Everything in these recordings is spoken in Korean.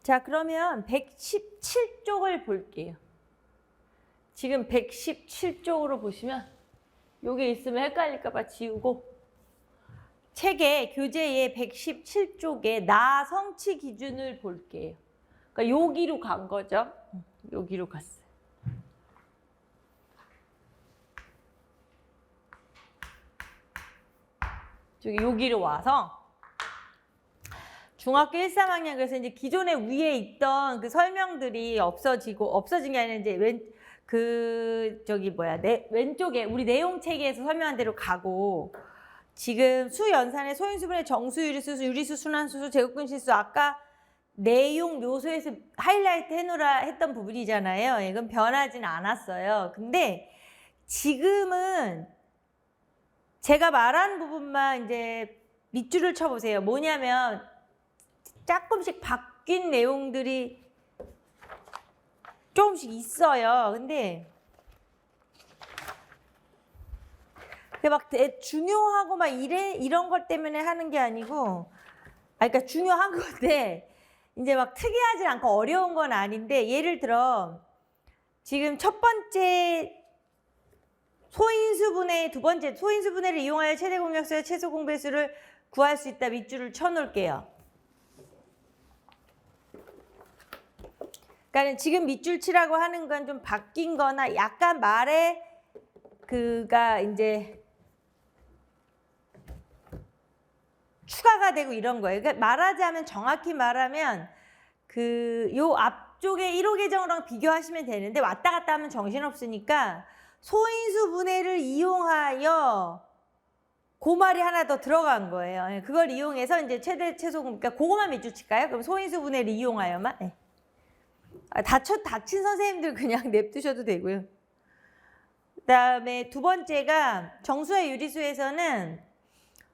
자, 그러면 117쪽을 볼게요. 지금 117쪽으로 보시면 여기 있으면 헷갈릴까 봐 지우고 책에 교재에 117쪽에 나 성취 기준을 볼게요. 그러니까 여기로 간 거죠. 여기로 갔어요. 여기로 와서 중학교 1, 3학년 그래서 이제 기존에 위에 있던 그 설명들이 없어진 게 아니라 이제 왼쪽에 우리 내용 체계에서 설명한 대로 가고 지금 수연산의 소인수분해 정수, 유리수, 유리수, 순환수수, 제곱근 실수 아까 내용 묘소에서 하이라이트 해놓으라 했던 부분이잖아요. 이건 변하진 않았어요. 근데 지금은 제가 말한 부분만 이제 밑줄을 쳐보세요. 뭐냐면 조금씩 바뀐 내용들이 조금씩 있어요. 근데 막 중요하고 막 이런 것 때문에 하는 게 아니고, 그러니까 중요한 건데 이제 막 특이하지 않고 어려운 건 아닌데 예를 들어 지금 첫 번째 소인수분해, 두 번째 소인수분해를 이용하여 최대 공약수와 최소 공배수를 구할 수 있다. 밑줄을 쳐놓을게요. 그러니까 지금 밑줄 치라고 하는 건 좀 바뀐 거나 약간 말에 그가 이제 추가가 되고 이런 거예요. 그러니까 말하자면 정확히 말하면 요 앞쪽에 1호 계정이랑 비교하시면 되는데 왔다 갔다 하면 정신없으니까 소인수 분해를 이용하여 그 말이 하나 더 들어간 거예요. 그걸 이용해서 이제 최대 최소 그러니까 그거만 밑줄 칠까요? 그럼 소인수 분해를 이용하여만. 네. 다친 선생님들 그냥 냅두셔도 되고요. 그다음에 두 번째가 정수와 유리수에서는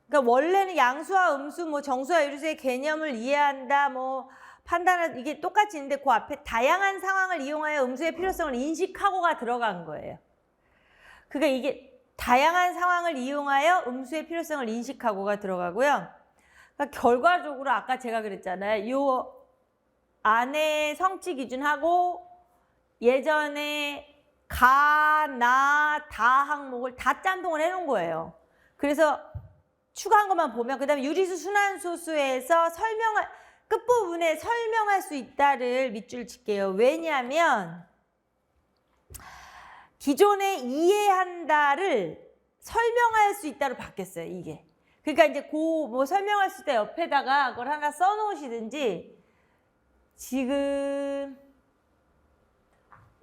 그러니까 원래는 양수와 음수, 뭐 정수와 유리수의 개념을 이해한다, 뭐 판단을 이게 똑같이 있는데 그 앞에 다양한 상황을 이용하여 음수의 필요성을 인식하고가 들어간 거예요. 그러니까 이게 다양한 상황을 이용하여 음수의 필요성을 인식하고가 들어가고요. 그러니까 결과적으로 아까 제가 그랬잖아요. 요 안에 성취 기준하고 예전에 가, 나, 다 항목을 다 짬뽕을 해놓은 거예요. 그래서 추가한 것만 보면 그 다음에 유리수 순환소수에서 끝부분에 설명할 수 있다를 밑줄 칠게요. 왜냐하면 기존에 이해한다를 설명할 수 있다로 바뀌었어요. 이게. 그러니까 이제 뭐 설명할 수 있다 옆에다가 그걸 하나 써놓으시든지 지금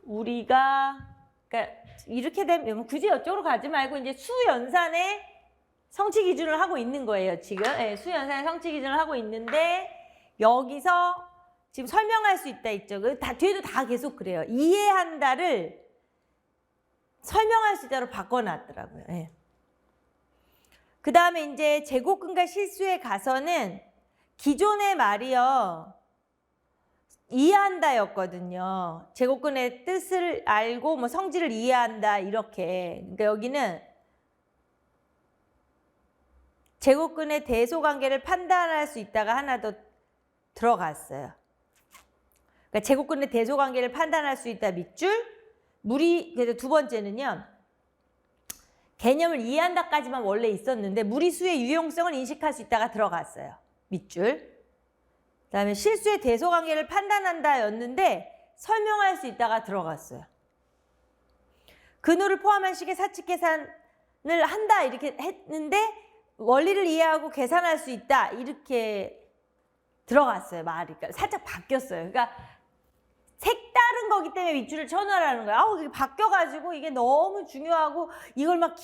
우리가 그러니까 이렇게 되면 굳이 이쪽으로 가지 말고 이제 수연산의 성취 기준을 하고 있는 거예요. 지금 수연산의 성취 기준을 하고 있는데 여기서 지금 설명할 수 있다 있죠. 뒤에도 다 계속 그래요. 이해한다를 설명할 수 있다로 바꿔놨더라고요. 예. 그 다음에 이제 제곱근과 실수에 가서는 기존의 말이요. 이해한다였거든요. 제곱근의 뜻을 알고 뭐 성질을 이해한다 이렇게. 그러니까 여기는 제곱근의 대소관계를 판단할 수 있다가 하나 더 들어갔어요. 그러니까 제곱근의 대소관계를 판단할 수 있다 밑줄. 그래서 두 번째는요. 개념을 이해한다까지만 원래 있었는데 무리수의 유용성을 인식할 수 있다가 들어갔어요. 밑줄. 그다음에 실수의 대소관계를 판단한다였는데 설명할 수 있다가 들어갔어요. 근호를 포함한 식의 사칙 계산을 한다 이렇게 했는데 원리를 이해하고 계산할 수 있다 이렇게 들어갔어요. 말이. 그러니까 살짝 바뀌었어요. 그러니까 색다른 거기 때문에 밑줄을 쳐놓으라는 거예요. 이게 바뀌어가지고 이게 너무 중요하고 이걸 막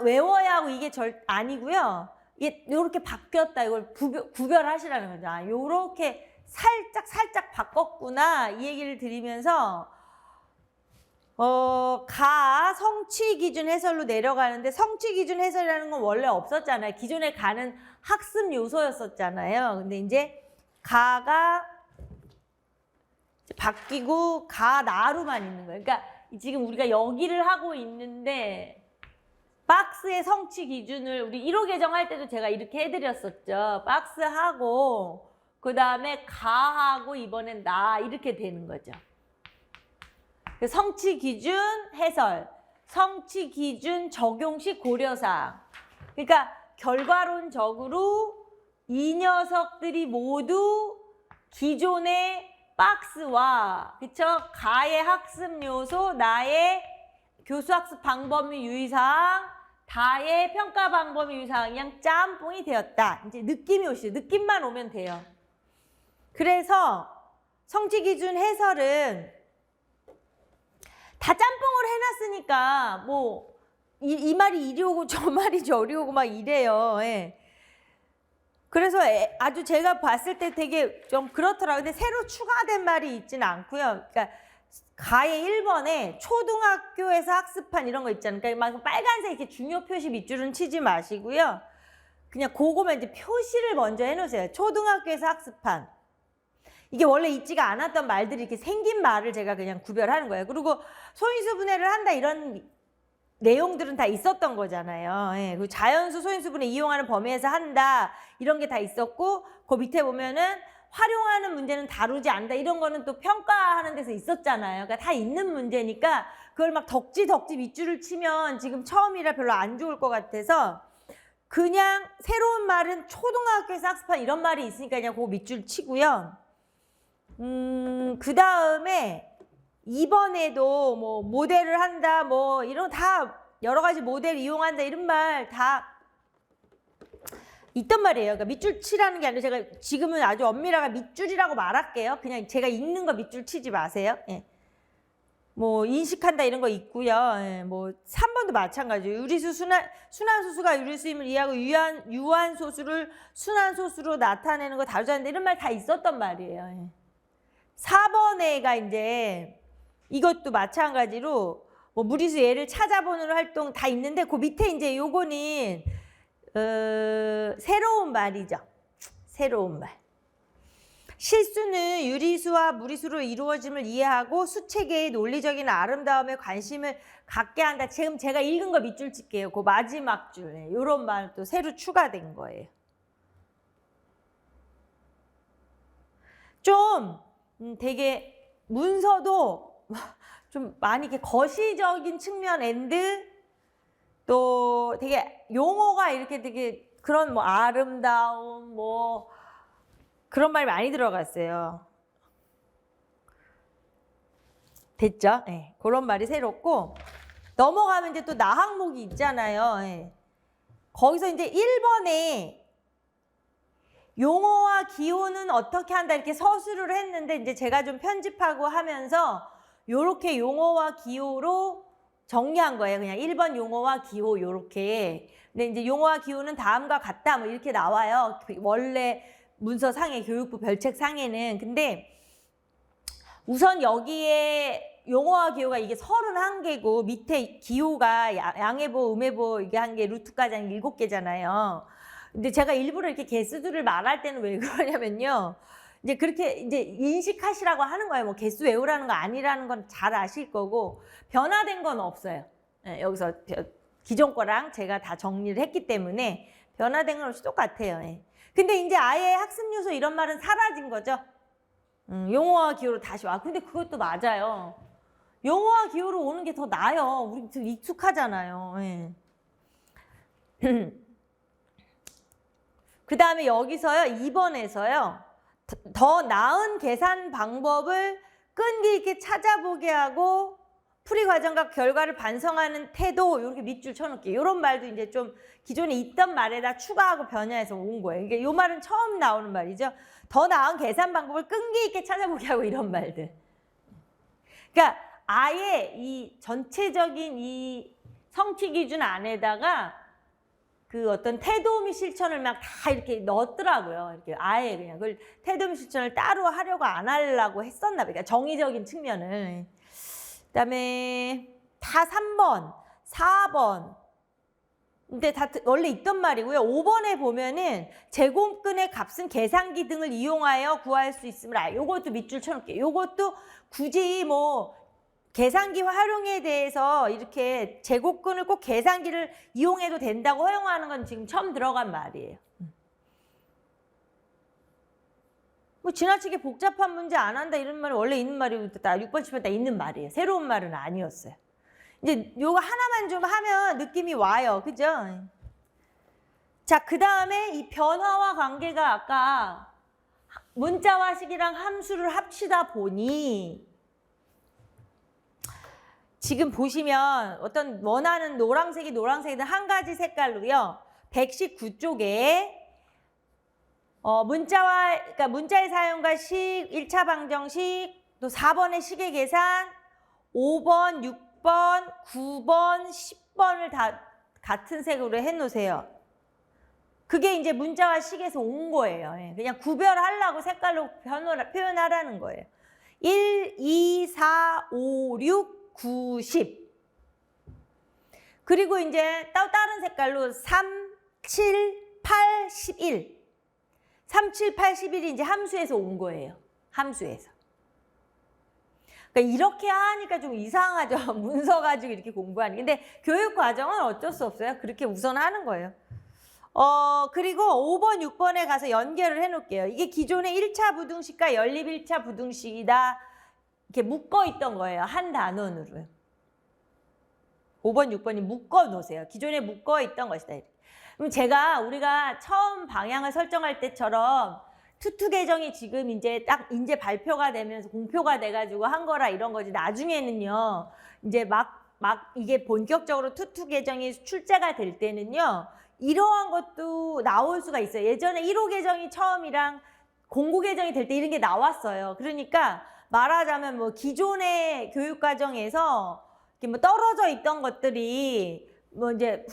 외워야 하고 이게 아니고요. 이게 요렇게 바뀌었다. 이걸 구별하시라는 거죠. 요렇게 살짝 바꿨구나. 이 얘기를 드리면서 가 성취 기준 해설로 내려가는데 성취 기준 해설이라는 건 원래 없었잖아요. 기존에 가는 학습 요소였었잖아요. 근데 이제 가가 바뀌고 가 나로만 있는 거예요. 그러니까 지금 우리가 여기를 하고 있는데 박스의 성취 기준을 우리 1호 계정할 때도 제가 이렇게 해드렸었죠. 박스하고 그 다음에 가하고 이번엔 나 이렇게 되는 거죠. 성취 기준 해설, 성취 기준 적용시 고려사항. 그러니까 결과론적으로 이 녀석들이 모두 기존의 박스와 그쵸? 가의 학습 요소, 나의 교수 학습 방법 및 유의사항, 다의 평가 방법 및 유의사항 그냥 짬뽕이 되었다. 이제 느낌이 오시죠. 느낌만 오면 돼요. 그래서 성취 기준 해설은 다 짬뽕을 해놨으니까 뭐 이 말이 이리 오고 저 말이 저리 오고 막 이래요. 예. 그래서 아주 제가 봤을 때 되게 좀 그렇더라고요. 근데 새로 추가된 말이 있지는 않고요. 그러니까 가의 1번에 초등학교에서 학습한 이런 거 있잖아요. 그러니까 막 빨간색 이렇게 중요 표시 밑줄은 치지 마시고요. 그냥 그거만 이제 표시를 먼저 해놓으세요. 초등학교에서 학습한. 이게 원래 있지가 않았던 말들이 이렇게 생긴 말을 제가 그냥 구별하는 거예요. 그리고 소인수 분해를 한다 이런 내용들은 다 있었던 거잖아요. 예, 그리고 자연수 소인수 분해 이용하는 범위에서 한다 이런 게 다 있었고 그 밑에 보면은 활용하는 문제는 다루지 않는다 이런 거는 또 평가하는 데서 있었잖아요. 그러니까 다 있는 문제니까 그걸 막 덕지 밑줄을 치면 지금 처음이라 별로 안 좋을 것 같아서 그냥 새로운 말은 초등학교에서 학습한 이런 말이 있으니까 그냥 그거 밑줄 치고요. 그 다음에 이번에도 뭐 모델을 한다 뭐 이런 다 여러 가지 모델 이용한다 이런 말 다 있단 말이에요. 그러니까 밑줄 치라는 게 아니라 제가 지금은 아주 엄밀하게 밑줄이라고 말할게요. 그냥 제가 읽는 거 밑줄 치지 마세요. 예. 뭐 인식한다 이런 거 있고요. 예. 뭐 3번도 마찬가지예요. 유리수 순환소수가 유리수임을 이해하고 유한소수를 순환소수로 나타내는 거 다루자는데 이런 말 다 있었단 말이에요. 예. 4번에가 이제 이것도 마찬가지로 뭐 무리수 예를 찾아보는 활동 다 있는데 그 밑에 이제 요거는 새로운 말이죠. 새로운 말. 실수는 유리수와 무리수로 이루어짐을 이해하고 수체계의 논리적인 아름다움에 관심을 갖게 한다. 지금 제가 읽은 거 밑줄 칠게요. 그 마지막 줄. 요런 말 또 새로 추가된 거예요. 좀 되게 문서도 좀 많이 이렇게 거시적인 측면 또 되게 용어가 이렇게 되게 그런 뭐 아름다움 뭐 그런 말이 많이 들어갔어요. 됐죠? 네, 그런 말이 새롭고 넘어가면 이제 또 나 항목이 있잖아요. 네. 거기서 이제 1번에 용어와 기호는 어떻게 한다 이렇게 서술을 했는데 이제 제가 좀 편집하고 하면서 요렇게 용어와 기호로 정리한 거예요. 그냥 1번 용어와 기호 요렇게. 근데 이제 용어와 기호는 다음과 같다 뭐 이렇게 나와요. 원래 문서상의 교육부 별책상에는. 근데 우선 여기에 용어와 기호가 이게 31개고 밑에 기호가 양해보, 음해보 이게 한 개, 루트까지 한 7개잖아요. 근데 제가 일부러 이렇게 개수들을 말할 때는 왜 그러냐면요. 이제 그렇게 이제 인식하시라고 하는 거예요. 뭐 개수 외우라는 거 아니라는 건 잘 아실 거고 변화된 건 없어요. 네, 여기서 기존 거랑 제가 다 정리를 했기 때문에 변화된 건 없이 똑같아요. 네. 근데 이제 아예 학습 요소 이런 말은 사라진 거죠. 용어와 기호로 다시 와. 근데 그것도 맞아요. 용어와 기호로 오는 게 더 나아요. 우리 좀 익숙하잖아요. 네. 그 다음에 여기서요. 2번에서요. 더 나은 계산 방법을 끈기 있게 찾아보게 하고 풀이 과정과 결과를 반성하는 태도 이렇게 밑줄 쳐놓을게요. 이런 말도 이제 좀 기존에 있던 말에다 추가하고 변화해서 온 거예요. 이게 이 말은 처음 나오는 말이죠. 더 나은 계산 방법을 끈기 있게 찾아보게 하고 이런 말들. 그러니까 아예 이 전체적인 이 성취 기준 안에다가 그 어떤 태도 및 실천을 막 다 이렇게 넣었더라고요. 이렇게 아예 그냥 그걸 태도 및 실천을 따로 하려고 안 하려고 했었나 봐요. 그러니까 정의적인 측면을. 그다음에 다 3번, 4번. 근데 다 원래 있던 말이고요. 5번에 보면은 제곱근의 값은 계산기 등을 이용하여 구할 수 있음을 요것도 밑줄 쳐놓을게요. 요것도 굳이 뭐 계산기 활용에 대해서 이렇게 제곱근을 꼭 계산기를 이용해도 된다고 허용하는 건 지금 처음 들어간 말이에요. 뭐 지나치게 복잡한 문제 안 한다 이런 말은 원래 있는 말이부터 다 6번, 7번 다 있는 말이에요. 새로운 말은 아니었어요. 이제 요거 하나만 좀 하면 느낌이 와요. 그죠? 자, 그 다음에 이 변화와 관계가 아까 문자와 식이랑 함수를 합치다 보니 지금 보시면 어떤 원하는 노란색이든 한 가지 색깔로요. 119쪽에 그러니까 문자의 사용과 식, 1차 방정식, 또 4번의 식의 계산, 5번, 6번, 9번, 10번을 다 같은 색으로 해놓으세요. 그게 이제 문자와 식에서 온 거예요. 그냥 구별하려고 색깔로 표현하라는 거예요. 1, 2, 4, 5, 6, 9, 10. 그리고 이제 다른 색깔로 3, 7, 8, 11. 3, 7, 8, 11이 이제 함수에서 온 거예요. 함수에서. 그러니까 이렇게 하니까 좀 이상하죠. 문서 가지고 이렇게 공부하는. 근데 교육 과정은 어쩔 수 없어요. 그렇게 우선 하는 거예요. 그리고 5번, 6번에 가서 연결을 해놓을게요. 이게 기존의 1차 부등식과 연립 1차 부등식이다. 이렇게 묶어 있던 거예요. 한 단원으로요. 5번, 6번이 묶어 놓으세요. 기존에 묶어 있던 것이다. 그럼 우리가 처음 방향을 설정할 때처럼 투투 계정이 지금 이제 이제 발표가 되면서 공표가 돼가지고 한 거라 이런 거지. 나중에는요, 이제 막 이게 본격적으로 투투 계정이 출제가 될 때는요, 이러한 것도 나올 수가 있어요. 예전에 1호 계정이 처음이랑 공고 계정이 될 때 이런 게 나왔어요. 그러니까 말하자면 뭐 기존의 교육 과정에서 이렇게 뭐 떨어져 있던 것들이 뭐 이제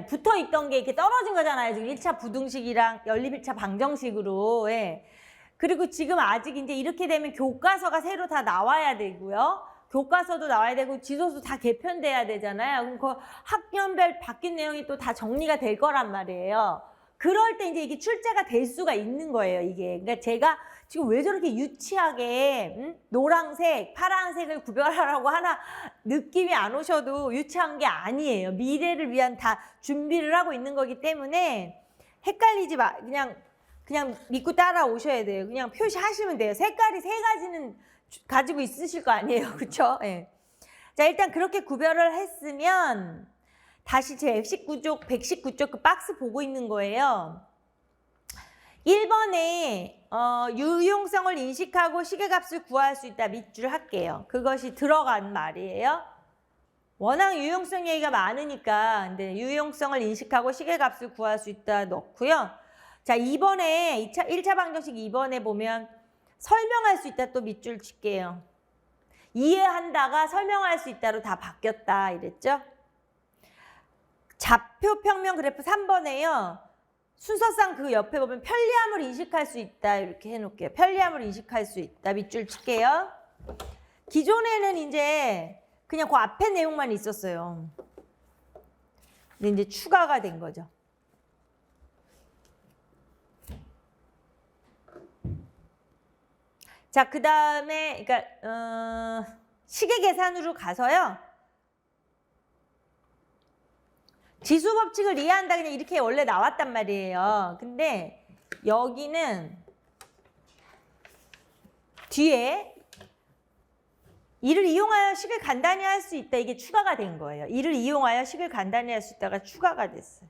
붙어 있던 게 이렇게 떨어진 거잖아요. 지금 1차 부등식이랑 연립 1차 방정식으로. 예. 그리고 지금 아직 이제 이렇게 되면 교과서가 새로 다 나와야 되고요. 교과서도 나와야 되고 지도서 다 개편돼야 되잖아요. 그럼 그 학년별 바뀐 내용이 또 다 정리가 될 거란 말이에요. 그럴 때 이제 이게 출제가 될 수가 있는 거예요, 이게. 그러니까 제가 지금 왜 저렇게 유치하게 노란색, 파란색을 구별하라고 하나 느낌이 안 오셔도 유치한 게 아니에요. 미래를 위한 다 준비를 하고 있는 거기 때문에 헷갈리지 마. 그냥 믿고 따라오셔야 돼요. 그냥 표시하시면 돼요. 색깔이 3가지는 가지고 있으실 거 아니에요. 그렇죠? 예. 자, 일단 그렇게 구별을 했으면 다시 제 119쪽 그 박스 보고 있는 거예요. 1번에 유용성을 인식하고 시계값을 구할 수 있다 밑줄 할게요. 그것이 들어간 말이에요. 워낙 유용성 얘기가 많으니까 근데 유용성을 인식하고 시계값을 구할 수 있다 넣고요. 자, 2번에 1차 방정식 2번에 보면 설명할 수 있다 또 밑줄 칠게요. 이해한다가 설명할 수 있다로 다 바뀌었다 이랬죠. 좌표 평면 그래프 3번에요. 순서상 그 옆에 보면 편리함을 인식할 수 있다 이렇게 해놓을게요. 편리함을 인식할 수 있다 밑줄 칠게요. 기존에는 이제 그냥 그 앞에 내용만 있었어요. 근데 이제 추가가 된 거죠. 자, 그 다음에 그러니까 시계 계산으로 가서요. 지수 법칙을 이해한다 그냥 이렇게 원래 나왔단 말이에요. 근데 여기는 뒤에 이를 이용하여 식을 간단히 할 수 있다. 이게 추가가 된 거예요. 이를 이용하여 식을 간단히 할 수 있다가 추가가 됐어요.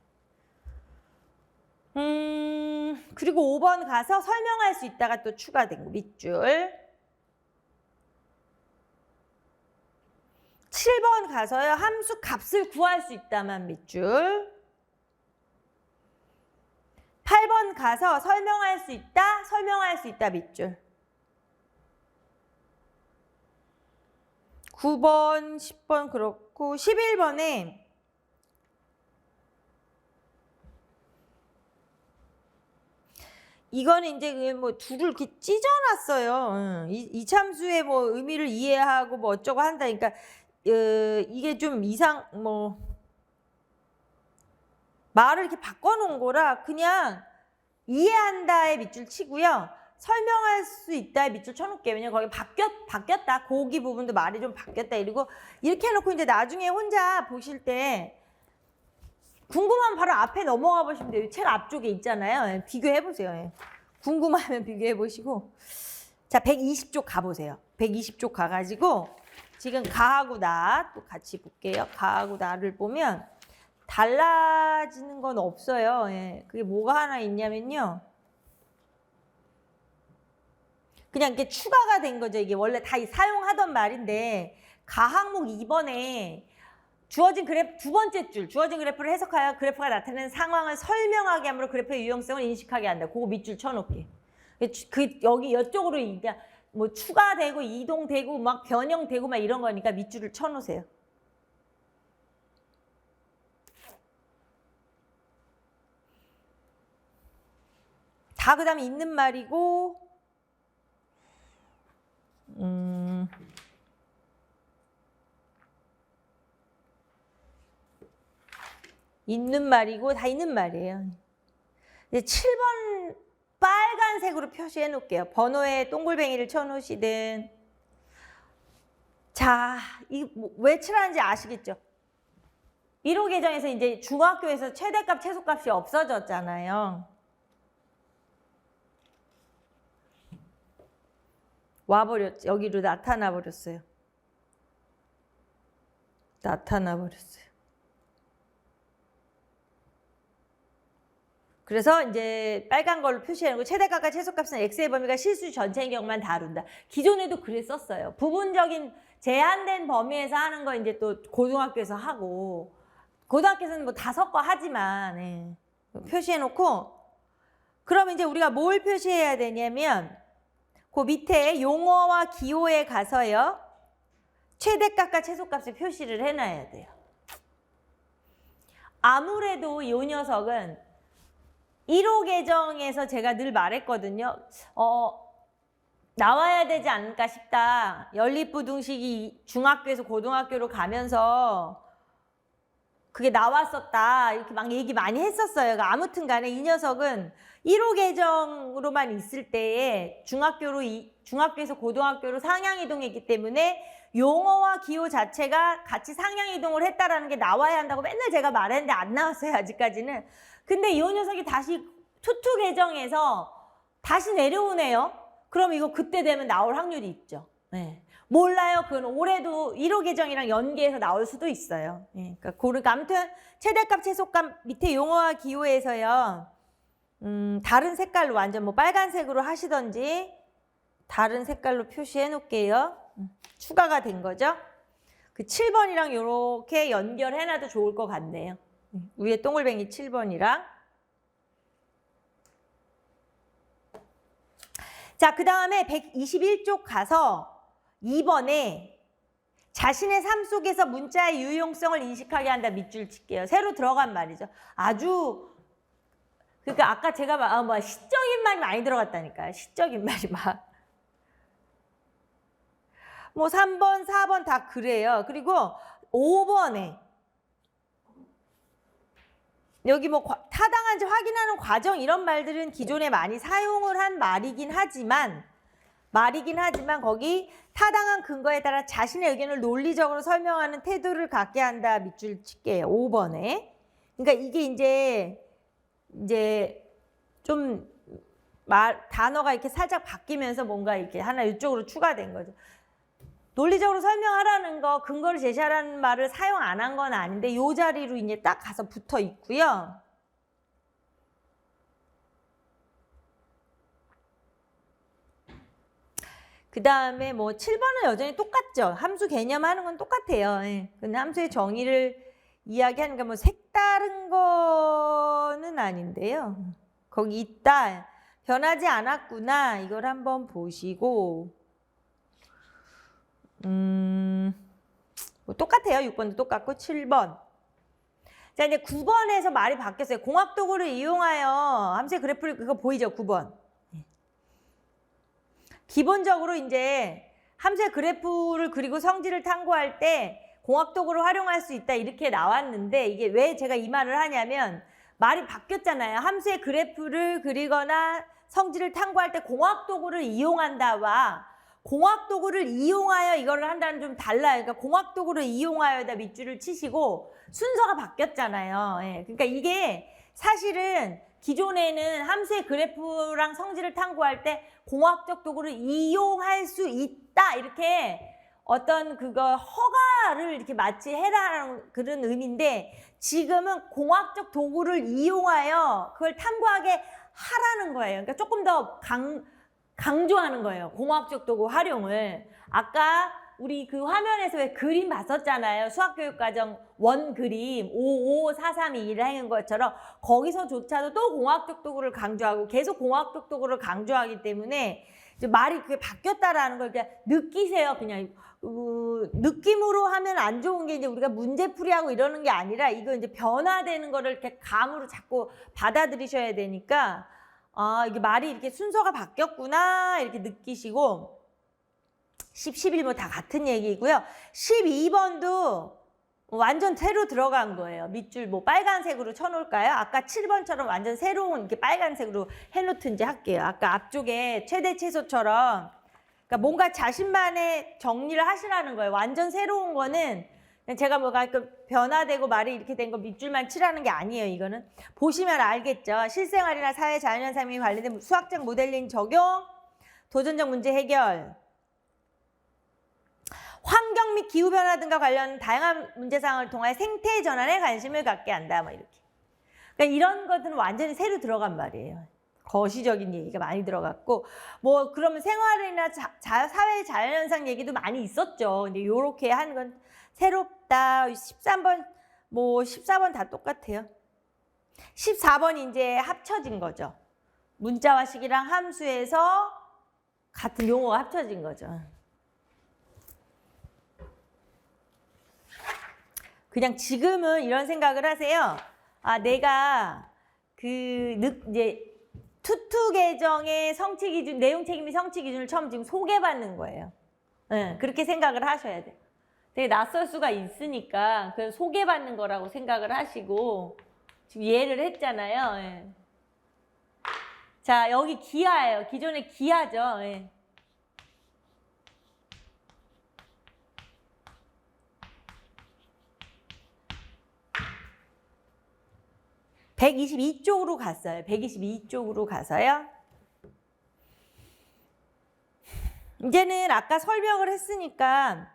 그리고 5번 가서 설명할 수 있다가 또 추가된 거 밑줄. 7번 가서요. 함수 값을 구할 수 있다만 밑줄. 8번 가서 설명할 수 있다 밑줄. 9번, 10번 그렇고 11번에 이거는 이제 뭐 둘을 이렇게 찢어놨어요. 이참수의 뭐 의미를 이해하고 뭐 어쩌고 한다. 그러니까 이게 좀 말을 이렇게 바꿔놓은 거라 그냥 이해한다의 밑줄 치고요. 설명할 수 있다의 밑줄 쳐놓을게요. 왜냐면 거기 바뀌었다. 거기 부분도 말이 좀 바뀌었다. 이러고 이렇게 해놓고 이제 나중에 혼자 보실 때 궁금하면 바로 앞에 넘어가 보시면 돼요. 책 앞쪽에 있잖아요. 비교해 보세요. 궁금하면 비교해 보시고. 자, 120쪽 가보세요. 120쪽 가가지고 지금 가하고 나 또 같이 볼게요. 가하고 나를 보면 달라지는 건 없어요. 예. 그게 뭐가 하나 있냐면요. 그냥 이게 추가가 된 거죠. 이게 원래 다 사용하던 말인데 가 항목 2번에 주어진 그래프 두 번째 줄 주어진 그래프를 해석하여 그래프가 나타내는 상황을 설명하게 함으로 그래프의 유형성을 인식하게 한다. 그거 밑줄 쳐놓게. 여기 이쪽으로 이제 뭐 추가되고 이동되고 막 변형되고 막 이런 거니까 밑줄을 쳐놓으세요. 다 그다음에 있는 말이고. 있는 말이고 다 있는 말이에요. 이제 7번 빨간색으로 표시해 놓을게요. 번호에 동글뱅이를 쳐놓으시든. 자, 이 왜 칠하는지 아시겠죠? 1호 계정에서 이제 중학교에서 최대값, 최소값이 없어졌잖아요. 와버렸죠. 여기로 나타나 버렸어요. 나타나 버렸어요. 그래서 이제 빨간 걸로 표시하는 거 최대값과 최소값은 x의 범위가 실수 전체인 경우만 다룬다. 기존에도 그랬었어요. 부분적인 제한된 범위에서 하는 거 이제 또 고등학교에서 하고 고등학교에서는 뭐 다 섞어 하지만 예. 표시해 놓고 그럼 이제 우리가 뭘 표시해야 되냐면 그 밑에 용어와 기호에 가서요. 최대값과 최소값을 표시를 해놔야 돼요. 아무래도 이 녀석은 1호 계정에서 제가 늘 말했거든요. 나와야 되지 않을까 싶다. 연립부등식이 중학교에서 고등학교로 가면서 그게 나왔었다. 이렇게 막 얘기 많이 했었어요. 그러니까 아무튼 간에 이 녀석은 1호 계정으로만 있을 때에 중학교에서 고등학교로 상향이동했기 때문에 용어와 기호 자체가 같이 상향이동을 했다라는 게 나와야 한다고 맨날 제가 말했는데 안 나왔어요. 아직까지는. 근데 이 녀석이 다시 투투 계정에서 다시 내려오네요. 그럼 이거 그때 되면 나올 확률이 있죠. 네. 몰라요. 그건 올해도 1호 계정이랑 연계해서 나올 수도 있어요. 네. 그러니까 아무튼 최대값, 최소값 밑에 용어와 기호에서요. 다른 색깔로 완전 뭐 빨간색으로 하시던지 다른 색깔로 표시해 놓을게요. 추가가 된 거죠. 그 7번이랑 이렇게 연결해놔도 좋을 것 같네요. 위에 동글뱅이 7번이랑. 자, 그 다음에 121쪽 가서 2번에 자신의 삶 속에서 문자의 유용성을 인식하게 한다. 밑줄 칠게요. 새로 들어간 말이죠. 아주 그러니까 아까 제가 뭐 시적인 말이 많이 들어갔다니까요. 시적인 말이 막. 뭐 3번, 4번 다 그래요. 그리고 5번에 여기 뭐 타당한지 확인하는 과정 이런 말들은 기존에 많이 사용을 한 말이긴 하지만 거기 타당한 근거에 따라 자신의 의견을 논리적으로 설명하는 태도를 갖게 한다. 밑줄 칠게요. 5번에. 그러니까 이게 이제 좀 단어가 이렇게 살짝 바뀌면서 뭔가 이렇게 하나 이쪽으로 추가된 거죠. 논리적으로 설명하라는 거, 근거를 제시하라는 말을 사용 안 한 건 아닌데 이 자리로 이제 딱 가서 붙어 있고요. 그 다음에 뭐 7번은 여전히 똑같죠. 함수 개념하는 건 똑같아요. 예. 근데 함수의 정의를 이야기하는 게 뭐 색다른 거는 아닌데요. 거기 있다. 변하지 않았구나. 이걸 한번 보시고 뭐 똑같아요. 6번도 똑같고 7번. 자, 이제 9번에서 말이 바뀌었어요. 공학도구를 이용하여 함수의 그래프를 그거 보이죠? 9번. 기본적으로 이제 함수의 그래프를 그리고 성질을 탐구할 때 공학도구를 활용할 수 있다 이렇게 나왔는데 이게 왜 제가 이 말을 하냐면 말이 바뀌었잖아요. 함수의 그래프를 그리거나 성질을 탐구할 때 공학도구를 이용한다와 공학도구를 이용하여 이거를 한다는 좀 달라요. 그러니까 공학도구를 이용하여다 밑줄을 치시고 순서가 바뀌었잖아요. 예. 그러니까 이게 사실은 기존에는 함수의 그래프랑 성질을 탐구할 때 공학적 도구를 이용할 수 있다 이렇게 어떤 그거 허가를 이렇게 마치 해라라는 그런 의미인데 지금은 공학적 도구를 이용하여 그걸 탐구하게 하라는 거예요. 그러니까 조금 더 강조하는 거예요. 공학적 도구 활용을. 아까 우리 그 화면에서 왜 그림 봤었잖아요. 수학교육과정 원 그림 55432를 하는 것처럼 거기서조차도 또 공학적 도구를 강조하고 계속 공학적 도구를 강조하기 때문에 이제 말이 그게 바뀌었다라는 걸 그냥 느끼세요. 그냥 느낌으로 하면 안 좋은 게 이제 우리가 문제풀이하고 이러는 게 아니라 이거 이제 변화되는 거를 이렇게 감으로 자꾸 받아들이셔야 되니까 아 이게 말이 이렇게 순서가 바뀌었구나 이렇게 느끼시고 10, 11번 다 같은 얘기고요. 12번도 완전 새로 들어간 거예요. 밑줄 뭐 빨간색으로 쳐놓을까요? 아까 7번처럼 완전 새로운 이렇게 빨간색으로 해놓든지 할게요. 아까 앞쪽에 최대 최소처럼 그러니까 뭔가 자신만의 정리를 하시라는 거예요. 완전 새로운 거는 제가 뭐가 변화되고 말이 이렇게 된 거 밑줄만 칠하는 게 아니에요. 이거는 보시면 알겠죠. 실생활이나 사회 자연현상에 관련된 수학적 모델링 적용, 도전적 문제 해결, 환경 및 기후변화 등과 관련 다양한 문제사항을 통해 생태 전환에 관심을 갖게 한다. 뭐 이렇게. 그러니까 이런 것들은 완전히 새로 들어간 말이에요. 거시적인 얘기가 많이 들어갔고 뭐 그러면 생활이나 사회 자연현상 얘기도 많이 있었죠. 근데 이렇게 하는 건 새롭다. 13번 뭐 14번 다 똑같아요. 14번 이제 합쳐진 거죠. 문자화식이랑 함수에서 같은 용어가 합쳐진 거죠. 그냥 지금은 이런 생각을 하세요. 아, 내가 이제 투투 계정의 성취 기준, 내용 책임 및 성취 기준을 처음 지금 소개받는 거예요. 네, 그렇게 생각을 하셔야 돼요. 되게 낯설 수가 있으니까 그 소개받는 거라고 생각을 하시고 지금 이해를 했잖아요. 네. 자, 여기 기하예요. 기존의 기하죠. 네. 122쪽으로 갔어요. 122쪽으로 가서요. 이제는 아까 설명을 했으니까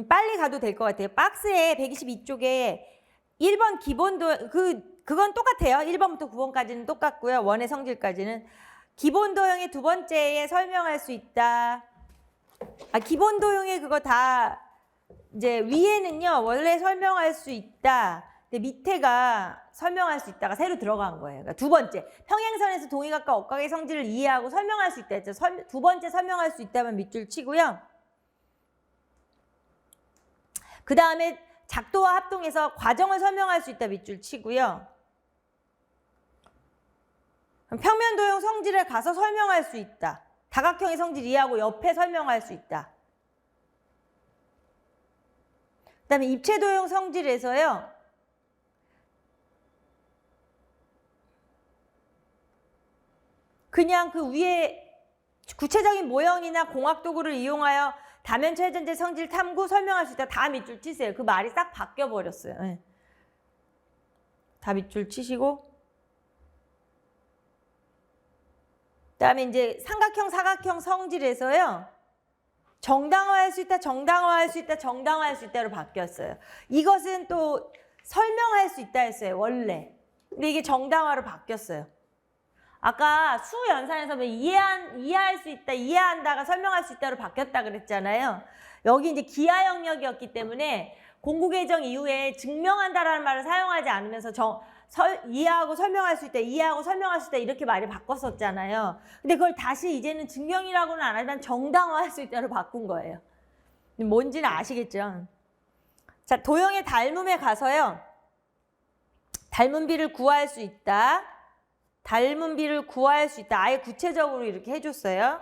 빨리 가도 될 것 같아요. 박스에 122쪽에 1번 기본도 그건 똑같아요. 1번부터 9번까지는 똑같고요. 원의 성질까지는 기본 도형의 두 번째에 설명할 수 있다. 기본 도형의 그거 다 이제 위에는요. 원래 설명할 수 있다. 근데 밑에가 설명할 수 있다가 새로 들어간 거예요. 그러니까 두 번째, 평행선에서 동의각과 억각의 성질을 이해하고 설명할 수 있다 했죠. 두 번째 설명할 수 있다면 밑줄 치고요. 그 다음에 작도와 합동해서 과정을 설명할 수 있다 밑줄 치고요. 평면 도형 성질에 가서 설명할 수 있다. 다각형의 성질 이해하고 옆에 설명할 수 있다. 그 다음에 입체 도형 성질에서요. 그냥 그 위에 구체적인 모형이나 공학도구를 이용하여 다면체 회전제 성질 탐구 설명할 수 있다. 다 밑줄 치세요. 그 말이 싹 바뀌어버렸어요. 네. 다 밑줄 치시고 그다음에 이제 삼각형, 사각형 성질에서요. 정당화할 수 있다, 정당화할 수 있다, 정당화할 수 있다로 바뀌었어요. 이것은 또 설명할 수 있다 했어요. 원래. 근데 이게 정당화로 바뀌었어요. 아까 수 연산에서 이해할 수 있다, 이해한다가 설명할 수 있다로 바뀌었다 그랬잖아요. 여기 이제 기하 영역이었기 때문에 공구개정 이후에 증명한다라는 말을 사용하지 않으면서 이해하고 설명할 수 있다, 이해하고 설명할 수 있다 이렇게 말이 바꿨었잖아요. 근데 그걸 다시 이제는 증명이라고는 안 하지만 정당화할 수 있다로 바꾼 거예요. 뭔지는 아시겠죠? 자, 도형의 닮음에 가서요. 닮은 비를 구할 수 있다. 닮은 비를 구할 수 있다. 아예 구체적으로 이렇게 해줬어요.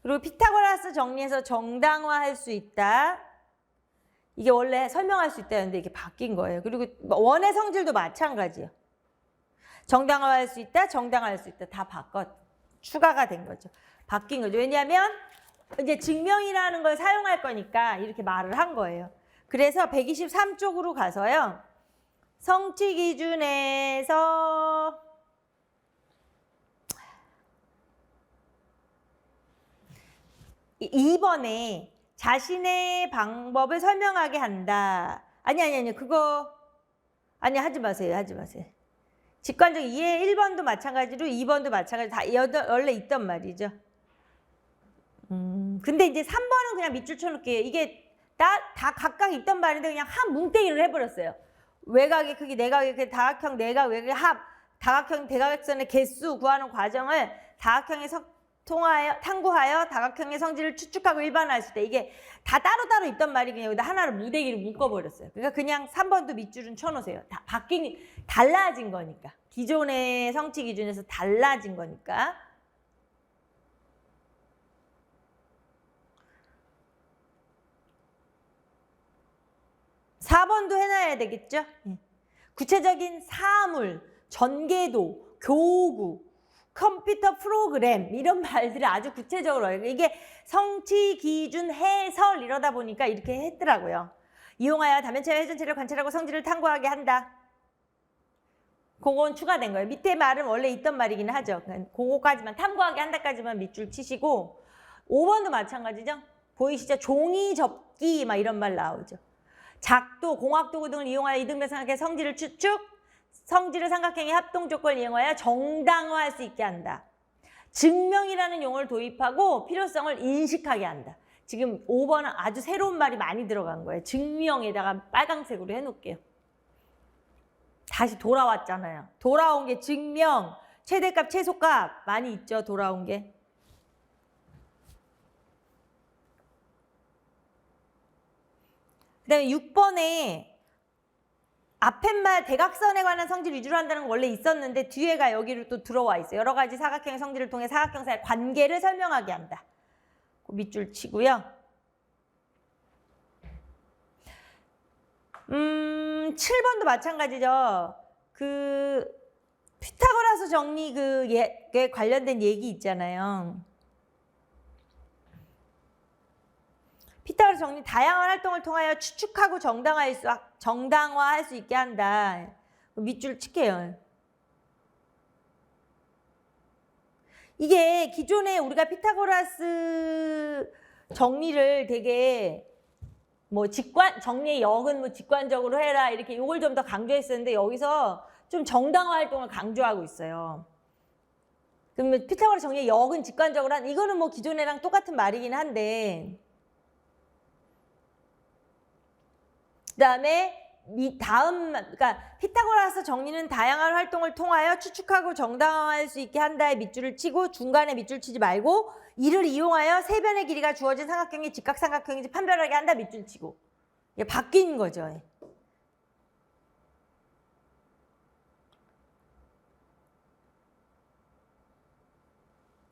그리고 피타고라스 정리해서 정당화할 수 있다. 이게 원래 설명할 수 있다는데 이게 바뀐 거예요. 그리고 원의 성질도 마찬가지예요. 정당화할 수 있다, 정당화할 수 있다. 다 추가가 된 거죠. 바뀐 거죠. 왜냐하면 이제 증명이라는 걸 사용할 거니까 이렇게 말을 한 거예요. 그래서 123쪽으로 가서요. 성취 기준에서 2번에 자신의 방법을 설명하게 한다. 아니 그거 아니 하지 마세요. 직관적 이해 1번도 마찬가지로 2번도 마찬가지로 다 원래 있던 말이죠. 근데 이제 3번은 그냥 밑줄 쳐놓을게요. 이게 다 각각 있던 말인데 그냥 한 뭉뚱이를 해버렸어요. 외곽의 크기, 내각의 크기, 다각형, 내각, 외곽의 합, 다각형, 대각선의 개수 구하는 과정을 다각형에 탐구하여 다각형의 성질을 추측하고 일반화했을 때 이게 다 따로따로 있던 말이 그냥 여기다 하나를 무대기를 묶어버렸어요. 그러니까 그냥 3번도 밑줄은 쳐놓으세요. 다 달라진 거니까. 기존의 성취 기준에서 달라진 거니까. (4번도) 해놔야 되겠죠? 구체적인 사물, 전개도, 교구, 컴퓨터 프로그램 이런 말들을 아주 구체적으로 이게 성취 기준 해설 이러다 보니까 이렇게 했더라고요. 이용하여 다면체와 회전체를 관찰하고 성질을 탐구하게 한다. 그건 추가된 거예요. 밑에 말은 원래 있던 말이긴 하죠. 그거까지만 탐구하게 한다까지만 밑줄 치시고 5번도 마찬가지죠. 보이시죠? 종이 접기 막 이런 말 나오죠. 작도, 공학도구 등을 이용하여 이등변 삼각형의 성질을 추측, 성질을 삼각형의 합동 조건을 이용하여 정당화할 수 있게 한다. 증명이라는 용어를 도입하고 필요성을 인식하게 한다. 지금 5번은 아주 새로운 말이 많이 들어간 거예요. 증명에다가 빨강색으로 해놓을게요. 다시 돌아왔잖아요. 돌아온 게 증명, 최대값, 최소값 많이 있죠. 돌아온 게. 그 다음에 6번에 앞에 말 대각선에 관한 성질 위주로 한다는 건 원래 있었는데 뒤에가 여기로 또 들어와 있어요. 여러 가지 사각형의 성질을 통해 사각형 사이의 관계를 설명하게 한다. 그 밑줄 치고요. 7번도 마찬가지죠. 그 피타고라스 정리 그에 관련된 얘기 있잖아요. 피타고라스 정리 다양한 활동을 통하여 추측하고 정당화할 수 있게 한다. 밑줄 칠게요. 이게 기존에 우리가 피타고라스 정리를 되게 뭐 정리의 역은 뭐 직관적으로 해라 이렇게 이걸 좀 더 강조했었는데 여기서 좀 정당화 활동을 강조하고 있어요. 그러면 피타고라스 정리의 역은 직관적으로 이거는 뭐 기존에랑 똑같은 말이긴 한데 그다음에 그러니까 피타고라스 정리는 다양한 활동을 통하여 추측하고 정당화할 수 있게 한다의 밑줄을 치고 중간에 밑줄 치지 말고 이를 이용하여 세 변의 길이가 주어진 삼각형이 직각삼각형인지 판별하게 한다 밑줄 치고 이게 바뀐 거죠.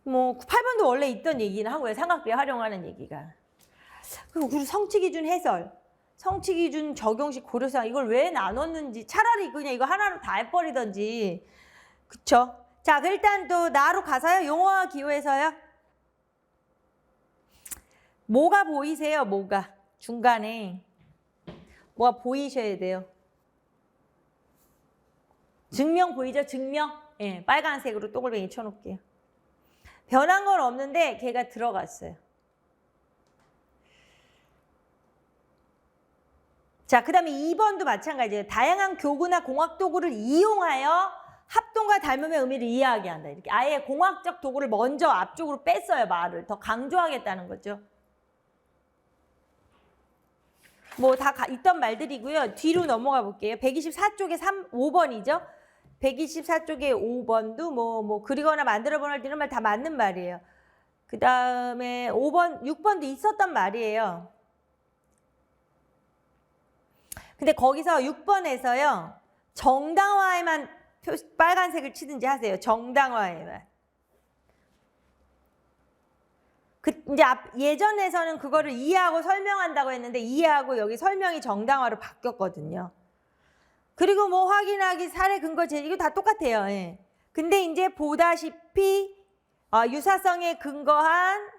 뭐 8번도 원래 있던 얘기는 한 거예요. 삼각비에 활용하는 얘기가. 그리고 성취 기준 해설. 성취 기준 적용식 고려사항 이걸 왜 나눴는지 차라리 그냥 이거 하나로 다 해버리던지. 그쵸? 자, 일단 또 나로 가서요. 용어와 기호에서요. 뭐가 보이세요? 뭐가? 중간에. 뭐가 보이셔야 돼요. 증명 보이죠? 증명. 예, 빨간색으로 동글뱅이 쳐놓을게요. 변한 건 없는데 걔가 들어갔어요. 자, 그 다음에 2번도 마찬가지예요. 다양한 교구나 공학 도구를 이용하여 합동과 닮음의 의미를 이해하게 한다. 이렇게 아예 공학적 도구를 먼저 앞쪽으로 뺐어요. 말을 더 강조하겠다는 거죠. 뭐 다 있던 말들이고요. 뒤로 넘어가 볼게요. 124쪽에 5번이죠. 124쪽에 5번도 뭐 그리거나 만들어보는 이런 말 다 맞는 말이에요. 그 다음에 5번, 6번도 있었던 말이에요. 근데 거기서 6번에서요. 정당화에만 빨간색을 치든지 하세요. 정당화에만. 이제 예전에서는 그거를 이해하고 설명한다고 했는데 이해하고 여기 설명이 정당화로 바뀌었거든요. 그리고 뭐 확인하기, 사례, 근거, 제시 이거 다 똑같아요. 예. 근데 이제 보다시피 유사성에 근거한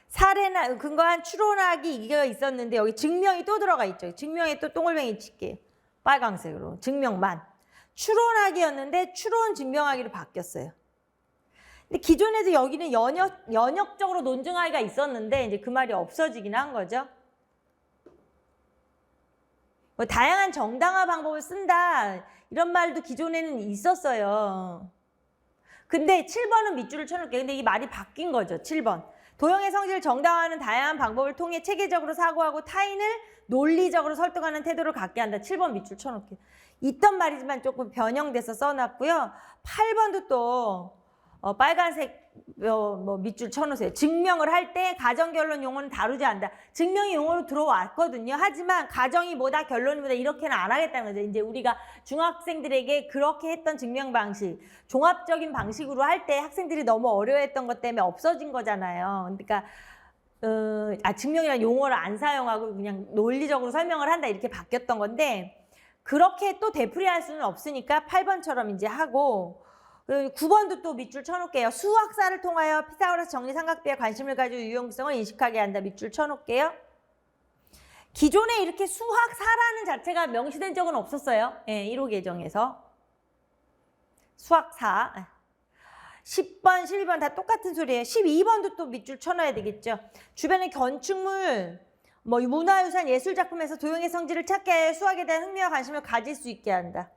사례나 근거한 추론하기 이게 있었는데 여기 증명이 또 들어가 있죠. 증명에 또 동글뱅이 칠게요. 빨강색으로. 증명만. 추론하기였는데 추론 증명하기로 바뀌었어요. 근데 기존에도 여기는 연역적으로 논증하기가 있었는데 이제 그 말이 없어지긴 한 거죠. 뭐 다양한 정당화 방법을 쓴다 이런 말도 기존에는 있었어요. 근데 7번은 밑줄을 쳐놓을게요. 근데 이 말이 바뀐 거죠. 7번. 도형의 성질을 정당화하는 다양한 방법을 통해 체계적으로 사고하고 타인을 논리적으로 설득하는 태도를 갖게 한다. 7번 밑줄 쳐놓을게요. 있던 말이지만 조금 변형돼서 써놨고요. 8번도 또 빨간색 밑줄 쳐놓으세요. 증명을 할 때 가정결론 용어는 다루지 않는다. 증명이 용어로 들어왔거든요. 하지만 가정이 뭐다 결론이 뭐다 이렇게는 안 하겠다는 거죠. 이제 우리가 중학생들에게 그렇게 했던 증명 방식, 종합적인 방식으로 할 때 학생들이 너무 어려워했던 것 때문에 없어진 거잖아요. 그러니까 증명이라는 용어를 안 사용하고 그냥 논리적으로 설명을 한다 이렇게 바뀌었던 건데 그렇게 또 되풀이할 수는 없으니까 8번처럼 이제 하고 9번도 또 밑줄 쳐놓을게요. 수학사를 통하여 피타고라스 정리삼각비에 관심을 가지고 유용성을 인식하게 한다. 밑줄 쳐놓을게요. 기존에 이렇게 수학사라는 자체가 명시된 적은 없었어요. 예, 1호 개정에서. 수학사. 10번, 12번 다 똑같은 소리예요. 12번도 또 밑줄 쳐놔야 되겠죠. 주변의 건축물, 문화유산, 예술작품에서 도형의 성질을 찾게 하여 수학에 대한 흥미와 관심을 가질 수 있게 한다.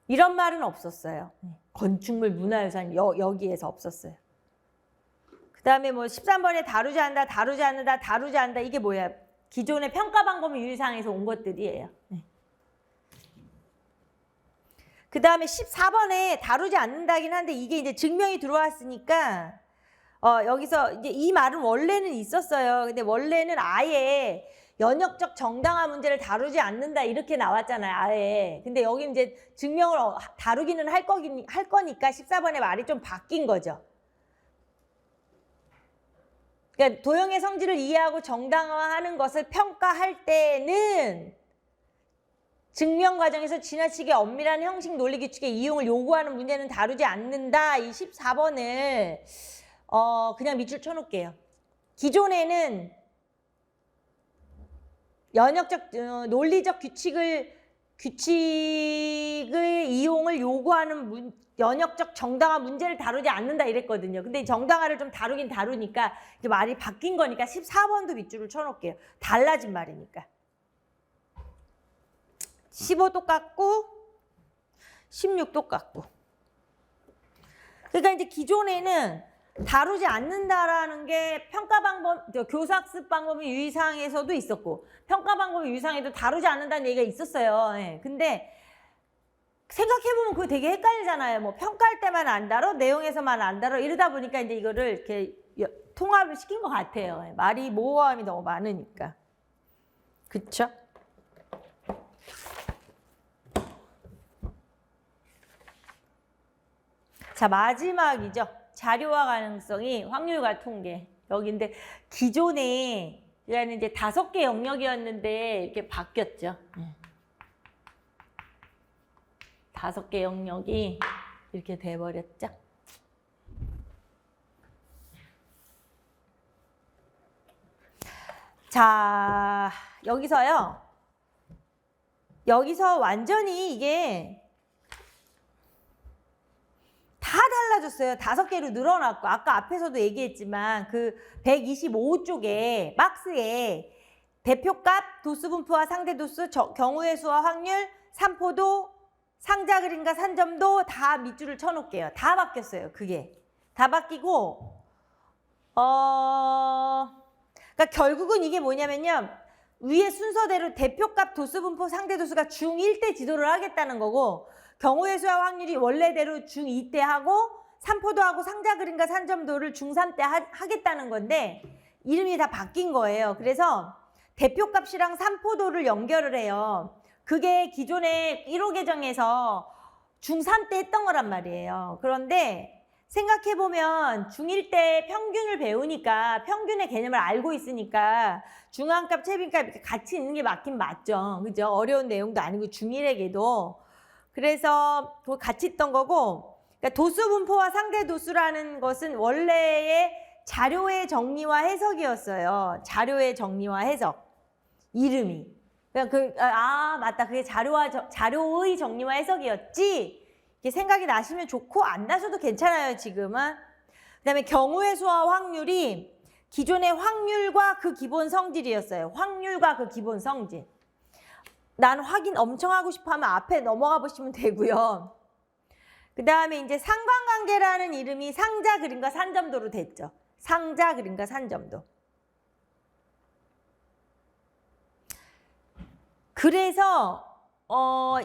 이런 말은 없었어요. 건축물, 문화유산 여기에서 없었어요. 그 다음에 13번에 다루지 않는다, 다루지 않는다, 다루지 않는다. 이게 뭐야? 기존의 평가 방법 유의사항에서 온 것들이에요. 그 다음에 14번에 다루지 않는다긴 한데 이게 이제 증명이 들어왔으니까 여기서 이제 이 말은 원래는 있었어요. 근데 원래는 아예 연역적 정당화 문제를 다루지 않는다 이렇게 나왔잖아요. 아예. 근데 여기 이제 증명을 다루기는 할 거니까 14번의 말이 좀 바뀐 거죠. 그러니까 도형의 성질을 이해하고 정당화하는 것을 평가할 때는 증명 과정에서 지나치게 엄밀한 형식 논리 규칙의 이용을 요구하는 문제는 다루지 않는다. 이 14번을 그냥 밑줄 쳐놓을게요. 기존에는 연역적 논리적 규칙을 이용을 요구하는 연역적 정당화 문제를 다루지 않는다 이랬거든요. 근데 정당화를 좀 다루긴 다루니까 이게 말이 바뀐 거니까 14번도 밑줄을 쳐놓을게요. 달라진 말이니까. 15 똑같고 16 똑같고. 그러니까 이제 기존에는 다루지 않는다라는 게 평가 방법, 교사학습 방법의 유의사항에서도 있었고 평가 방법의 유의사항에도 다루지 않는다는 얘기가 있었어요. 예. 근데 생각해보면 그거 되게 헷갈리잖아요. 평가할 때만 안 다뤄, 내용에서만 안 다뤄 이러다 보니까 이제 이거를 이렇게 통합을 시킨 것 같아요. 예. 말이 모호함이 너무 많으니까. 그쵸? 자, 마지막이죠. 자료화 가능성이 확률과 통계. 여기인데 기존에 이제는 이제 5개 영역이었는데 이렇게 바뀌었죠. 5개 영역이 이렇게 돼버렸죠. 자, 여기서 완전히 이게 다 달라졌어요. 5개로 늘어났고 아까 앞에서도 얘기했지만 그 125쪽에 박스에 대표값, 도수분포와 상대도수, 경우의 수와 확률, 산포도, 상자 그림과 산점도 다 밑줄을 쳐놓을게요. 다 바뀌었어요. 그게 다 바뀌고 그러니까 결국은 이게 뭐냐면요. 위에 순서대로 대표값, 도수분포, 상대도수가 중1 때 지도를 하겠다는 거고 경우의 수와 확률이 원래대로 중2 때 하고 산포도하고 상자 그림과 산점도를 중3 때 하겠다는 건데 이름이 다 바뀐 거예요. 그래서 대표값이랑 산포도를 연결을 해요. 그게 기존에 1호 개정에서 중3 때 했던 거란 말이에요. 그런데 생각해보면 중1 때 평균을 배우니까 평균의 개념을 알고 있으니까 중앙값, 최빈값 이렇게 같이 있는 게 맞긴 맞죠. 그죠? 어려운 내용도 아니고 중1에게도. 그래서 그거 같이 있던 거고 그러니까 도수분포와 상대도수라는 것은 원래의 자료의 정리와 해석이었어요. 자료의 정리와 해석. 이름이. 맞다. 그게 자료의 정리와 해석이었지. 이게 생각이 나시면 좋고 안 나셔도 괜찮아요, 지금은. 그다음에 경우의 수와 확률이 기존의 확률과 그 기본 성질이었어요. 확률과 그 기본 성질. 난 확인 엄청 하고 싶어 하면 앞에 넘어가 보시면 되고요. 그 다음에 이제 상관관계라는 이름이 상자 그림과 산점도로 됐죠. 상자 그림과 산점도. 그래서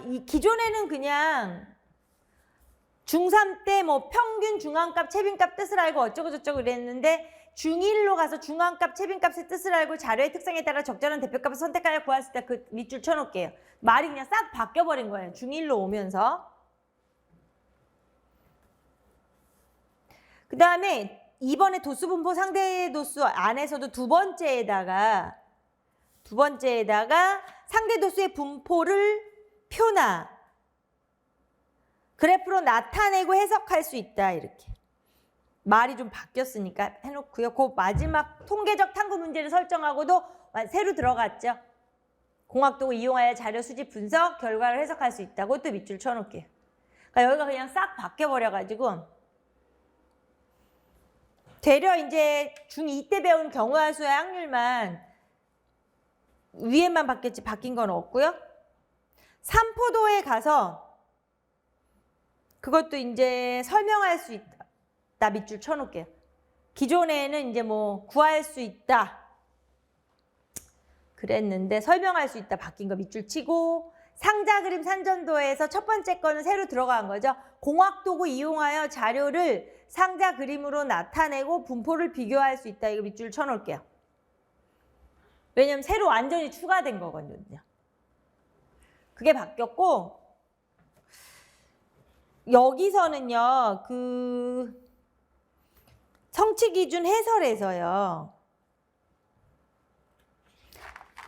이 기존에는 그냥 중3 때 뭐 평균 중앙값, 최빈값 뜻을 알고 어쩌고 저쩌고 그랬는데 중1로 가서 중앙값, 최빈값의 뜻을 알고 자료의 특성에 따라 적절한 대표값을 선택하여 구할 수 있다. 그 밑줄 쳐놓을게요. 말이 그냥 싹 바뀌어버린 거예요. 중1로 오면서. 그 다음에 이번에 도수분포 상대 도수 안에서도 두 번째에다가 상대 도수의 분포를 표나 그래프로 나타내고 해석할 수 있다. 이렇게. 말이 좀 바뀌었으니까 해놓고요. 그 마지막 통계적 탐구 문제를 설정하고도 새로 들어갔죠. 공학도구 이용하여 자료 수집 분석 결과를 해석할 수 있다고 또 밑줄 쳐놓을게요. 그러니까 여기가 그냥 싹 바뀌어버려가지고 되려 이제 중2 때 배운 경우의 수의 확률만 위에만 바뀌었지 바뀐 건 없고요. 삼포도에 가서 그것도 이제 설명할 수 있다. 나 밑줄 쳐놓을게요. 기존에는 이제 뭐 구할 수 있다 그랬는데 설명할 수 있다 바뀐 거 밑줄 치고 상자 그림 산전도에서 첫 번째 거는 새로 들어간 거죠. 공학도구 이용하여 자료를 상자 그림으로 나타내고 분포를 비교할 수 있다. 이거 밑줄 쳐놓을게요. 왜냐면 새로 완전히 추가된 거거든요. 그게 바뀌었고 여기서는요. 그 성취 기준 해설에서요.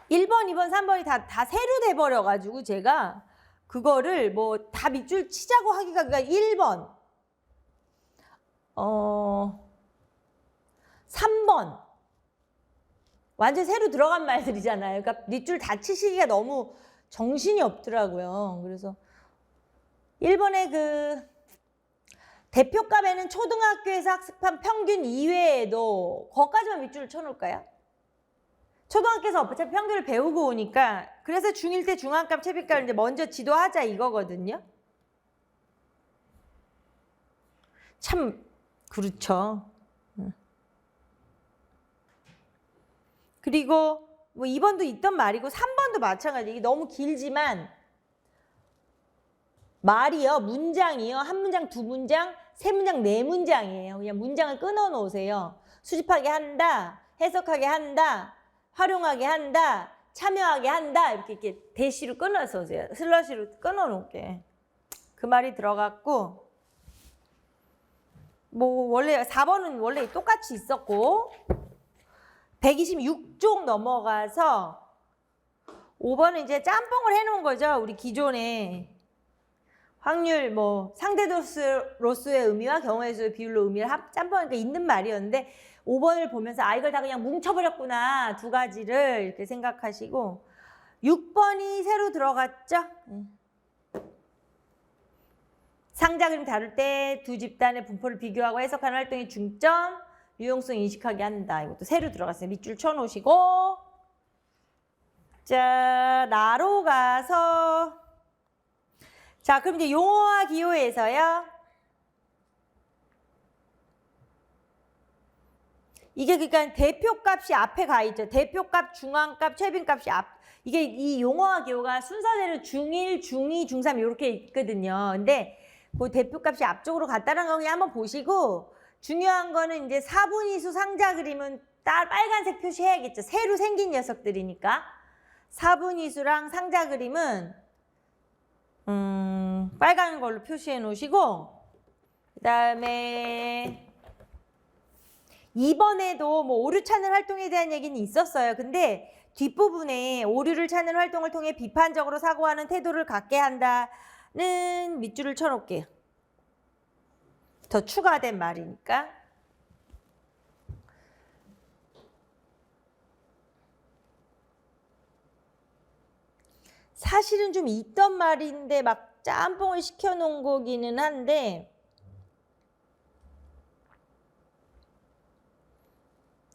1번, 2번, 3번이 다 새로 돼버려가지고 제가 그거를 뭐 다 밑줄 치자고 하기가 1번, 3번 완전 새로 들어간 말들이잖아요. 그러니까 밑줄 다 치시기가 너무 정신이 없더라고요. 그래서 1번에 그 대표값에는 초등학교에서 학습한 평균 이외에도 거기까지만 밑줄을 쳐놓을까요? 초등학교에서 어차피 평균을 배우고 오니까 그래서 중1 때 중앙값, 최빈값을 이제 먼저 지도하자 이거거든요. 참 그렇죠. 그리고 뭐 2번도 있던 말이고 3번도 마찬가지. 이게 너무 길지만 말이요, 문장이요, 한 문장, 두 문장, 세 문장, 네 문장이에요. 그냥 문장을 끊어 놓으세요. 수집하게 한다, 해석하게 한다, 활용하게 한다, 참여하게 한다. 이렇게 대시로 끊어서 오세요. 슬러시로 끊어 놓을게. 그 말이 들어갔고 뭐 원래 4번은 원래 똑같이 있었고 126쪽 넘어가서 5번은 이제 짬뽕을 해놓은 거죠. 우리 기존에 확률 뭐 상대도수로서의 의미와 경우의 수의 비율로 의미를 짬뽕하니까 있는 말이었는데 5번을 보면서 아 이걸 다 그냥 뭉쳐버렸구나 두 가지를 이렇게 생각하시고 6번이 새로 들어갔죠. 상자 그림 다룰 때 두 집단의 분포를 비교하고 해석하는 활동의 중점, 유용성 인식하게 한다. 이것도 새로 들어갔어요. 밑줄 쳐놓으시고 자 나로 가서 자 그럼 이제 용어와 기호에서요. 이게 그러니까 대표값이 앞에 가 있죠. 대표값, 중앙값, 최빈값이 이게 이 용어와 기호가 순서대로 중1, 중2, 중3 이렇게 있거든요. 근데 그 대표값이 앞쪽으로 갔다는 거 그냥 한번 보시고 중요한 거는 이제 사분위수 상자 그림은 빨간색 표시해야겠죠. 새로 생긴 녀석들이니까. 사분위수랑 상자 그림은 빨간 걸로 표시해 놓으시고 그 다음에 2번에도 뭐 오류 찾는 활동에 대한 얘기는 있었어요. 근데 뒷부분에 오류를 찾는 활동을 통해 비판적으로 사고하는 태도를 갖게 한다는 밑줄을 쳐놓을게요. 더 추가된 말이니까. 사실은 좀 있던 말인데 막 짬뽕을 시켜놓은 거기는 한데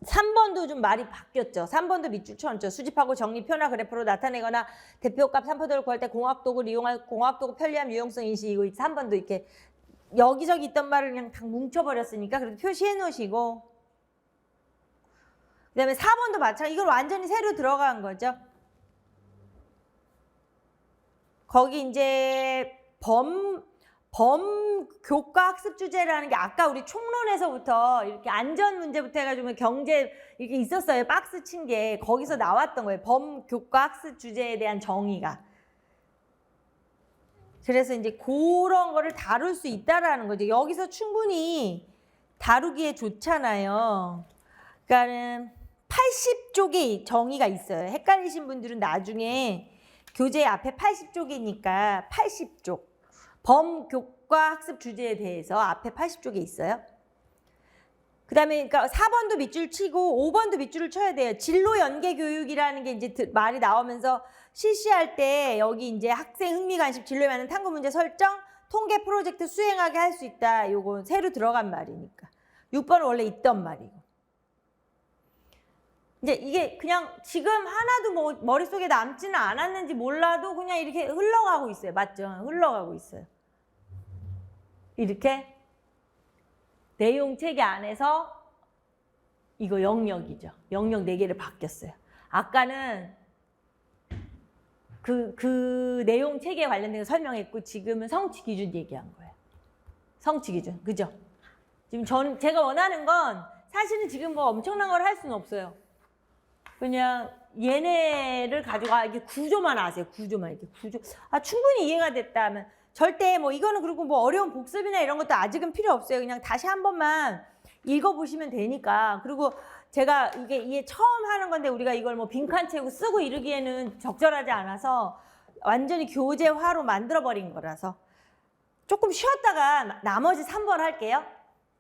3번도 좀 말이 바뀌었죠. 3번도 밑줄 쳐놨죠. 수집하고 정리, 표나 그래프로 나타내거나 대표값 산포도를 구할 때 공학도구를 이용할 공학도구 편리함, 유용성 인식이고 3번도 이렇게 여기저기 있던 말을 그냥 다 뭉쳐버렸으니까 그래도 표시해 놓으시고 그 다음에 4번도 마찬가지. 이걸 완전히 새로 들어간 거죠. 거기 이제 교과 학습 주제라는 게 아까 우리 총론에서부터 이렇게 안전 문제부터 해가지고 경제 이렇게 있었어요. 박스 친 게 거기서 나왔던 거예요. 교과 학습 주제에 대한 정의가. 그래서 이제 그런 거를 다룰 수 있다라는 거죠. 여기서 충분히 다루기에 좋잖아요. 그러니까는 80쪽에 정의가 있어요. 헷갈리신 분들은 나중에 교재 앞에 80쪽이니까 80쪽. 범교과 학습 주제에 대해서 앞에 80쪽에 있어요. 그 다음에 그러니까 4번도 밑줄 치고 5번도 밑줄을 쳐야 돼요. 진로 연계 교육이라는 게 이제 말이 나오면서 실시할 때 여기 이제 학생 흥미 관심 진로에 맞는 탐구 문제 설정, 통계 프로젝트 수행하게 할 수 있다. 요거 새로 들어간 말이니까. 6번은 원래 있던 말이고. 이제 이게 그냥 지금 하나도 뭐 머릿속에 남지는 않았는지 몰라도 그냥 이렇게 흘러가고 있어요. 맞죠? 흘러가고 있어요. 이렇게 내용 체계 안에서 이거 영역이죠. 영역 4개를 바뀌었어요. 아까는 그 내용 체계에 관련된 거 설명했고 지금은 성취 기준 얘기한 거예요. 성취 기준. 그죠? 지금 제가 원하는 건 사실은 지금 뭐 엄청난 걸 할 수는 없어요. 그냥 얘네를 가지고 이게 구조만 아세요. 구조만 이렇게 구조. 충분히 이해가 됐다 하면 절대 뭐 이거는 그리고 뭐 어려운 복습이나 이런 것도 아직은 필요 없어요. 그냥 다시 한 번만 읽어보시면 되니까. 그리고 제가 이게 처음 하는 건데 우리가 이걸 뭐 빈칸 채우고 쓰고 이러기에는 적절하지 않아서 완전히 교재화로 만들어버린 거라서 조금 쉬었다가 나머지 3번 할게요.